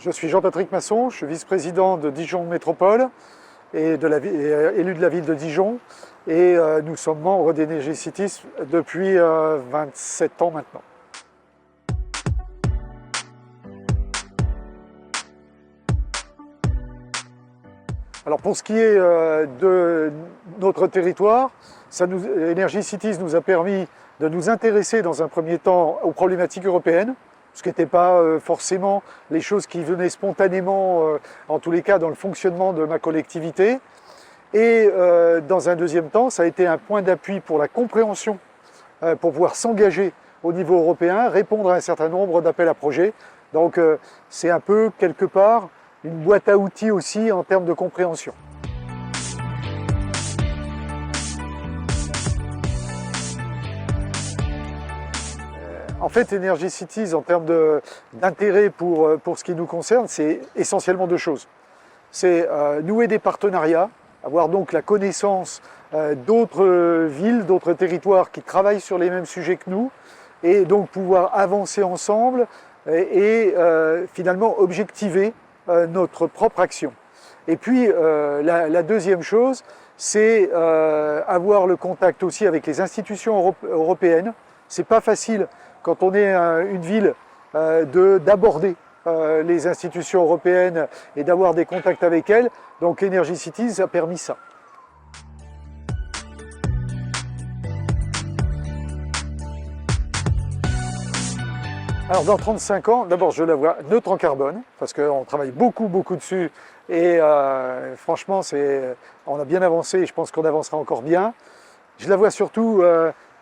Je suis Jean-Patrick Masson, je suis vice-président de Dijon Métropole et élu de la ville de Dijon. Et nous sommes membres d'Energy Cities depuis 27 ans maintenant. Alors pour ce qui est de notre territoire, Energy Cities nous a permis de nous intéresser dans un premier temps aux problématiques européennes, ce qui n'était pas forcément les choses qui venaient spontanément, en tous les cas dans le fonctionnement de ma collectivité. Et dans un deuxième temps, ça a été un point d'appui pour la compréhension, pour pouvoir s'engager au niveau européen, répondre à un certain nombre d'appels à projets. Donc c'est un peu quelque part une boîte à outils aussi en termes de compréhension. En fait, Energy Cities, en termes d'intérêt pour ce qui nous concerne, c'est essentiellement deux choses. C'est nouer des partenariats, avoir donc la connaissance d'autres villes, d'autres territoires qui travaillent sur les mêmes sujets que nous, et donc pouvoir avancer ensemble et finalement objectiver notre propre action. Et puis la deuxième chose, c'est avoir le contact aussi avec les institutions européennes. C'est pas facile quand on est une ville d'aborder les institutions européennes et d'avoir des contacts avec elles. Donc Energy Cities a permis ça. Alors dans 35 ans, d'abord je la vois neutre en carbone, parce qu'on travaille beaucoup dessus et franchement on a bien avancé et je pense qu'on avancera encore bien. Je la vois surtout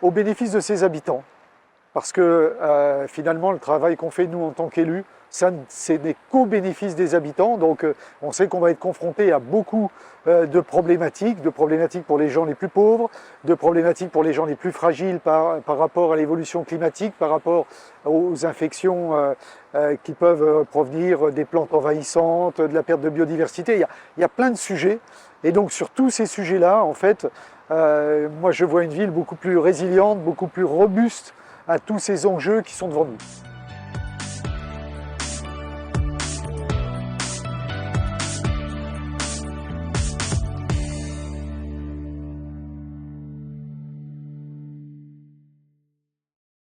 au bénéfice de ses habitants, parce que finalement le travail qu'on fait nous en tant qu'élus, c'est des co-bénéfices des habitants, donc on sait qu'on va être confronté à beaucoup de problématiques pour les gens les plus pauvres, de problématiques pour les gens les plus fragiles par rapport à l'évolution climatique, par rapport aux infections qui peuvent provenir des plantes envahissantes, de la perte de biodiversité. Il y a plein de sujets, et donc sur tous ces sujets-là, en fait, moi je vois une ville beaucoup plus résiliente, beaucoup plus robuste à tous ces enjeux qui sont devant nous.